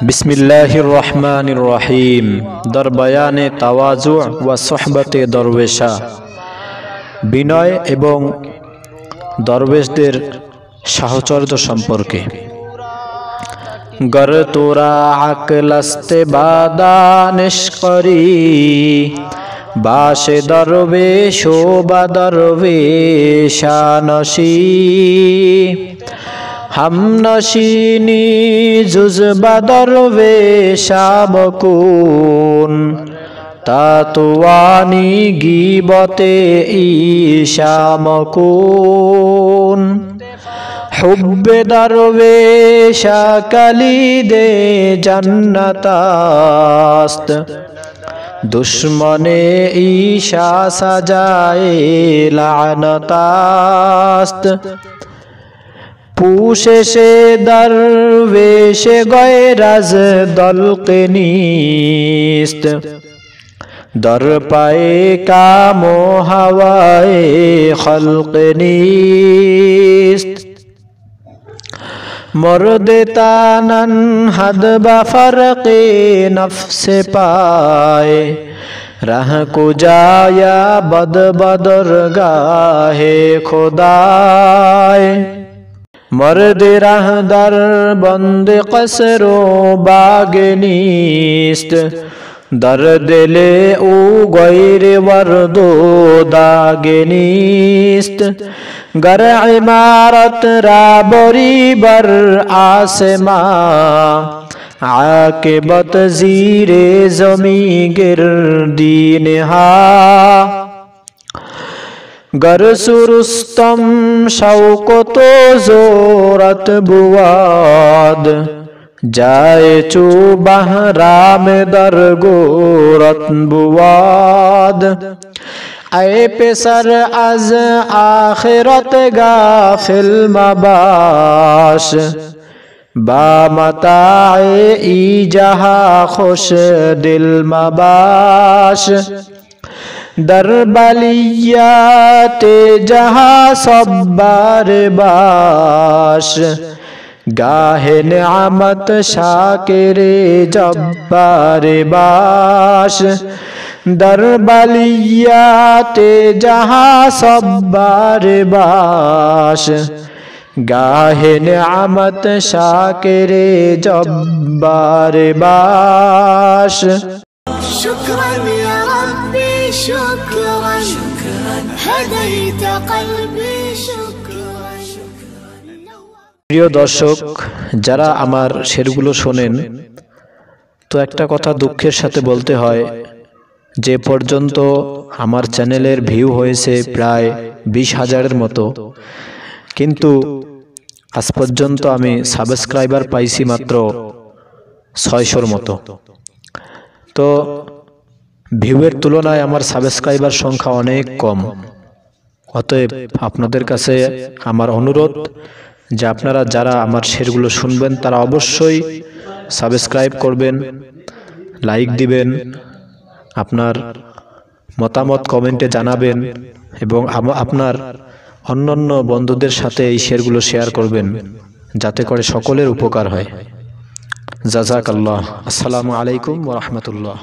बिस्मिल्लाहिर रहमानिर रहीम। दर बयाने तावाजु व सोहबते दरवेशा। বিনয় এবং দরবেশদের সাহচর্য সম্পর্কে। গর তোরা আকলাস্তে বাদানিশ করি বাশে দরবেশ ও বা দরবেশানশি हम नशीनी जुज़बा दरवेशा बकुन तातुवानी गीबते ईशा मकुन हुब्बे दरवेशा कलीदे जन्नतास्त दुश्मने ईशा सजाए लानतास्त पूशे से दरवेश गैरज दल्के नीस्त दर पाए कामो हवाए खल्के नीस्त मर्द तानन हद बफरके नफ्से पाए राह को जाया बद बदर गाहे खुदाए मर्द राहदर बंद कसरो बागनीस्त दर दिले ओ गैर वर्दो दागनीस्त गर इमारत राबरी बर आसमा आकिबत जीरे जमी गिरदीन हा गर सुरुस्तम शौकतो जोरत बुआद जाए चू बहराम दरगोरत बुआद ऐ पेसर अज आखिरत गाफिल मबाश बामताए ई जहा खुश दिल मबाश दरबलियाते जहा सब्बार बाश गाहे नियामत शाकिरे जब्बार बाश दरबलियाते जहा सब्बार बाश गाहे नियामत शाकिरे जब्बार बाश। शुक्रन या रब्बी शुक्रन हदैत कल्बी शुक्रन। প্রিয় দর্শক, যারা আমার শেরগুলো শোনেন, তো একটা কথা দুঃখের সাথে বলতে হয়, যে পর্যন্ত আমার চ্যানেলের ভিউ হয়েছে প্রায় 20,000-এর মতো, কিন্তু আজ পর্যন্ত আমি সাবস্ক্রাইবার পাইছি মাত্র 600-র মতো। তো ভিউয়ের তুলনায় আমার সাবস্ক্রাইবার সংখ্যা অনেক কম। অতএব আপনাদের কাছে আমার অনুরোধ যে আপনারা যারা আমার শেরগুলো শুনবেন তারা অবশ্যই সাবস্ক্রাইব করবেন, লাইক দিবেন, আপনার মতামত কমেন্টে জানাবেন এবং আপনার অন্যান্য বন্ধুদের সাথে এই শেরগুলো শেয়ার করবেন যাতে করে সকলের উপকার হয়। জাযাকাল্লাহ। আসসালামু আলাইকুম ওয়া রাহমাতুল্লাহ।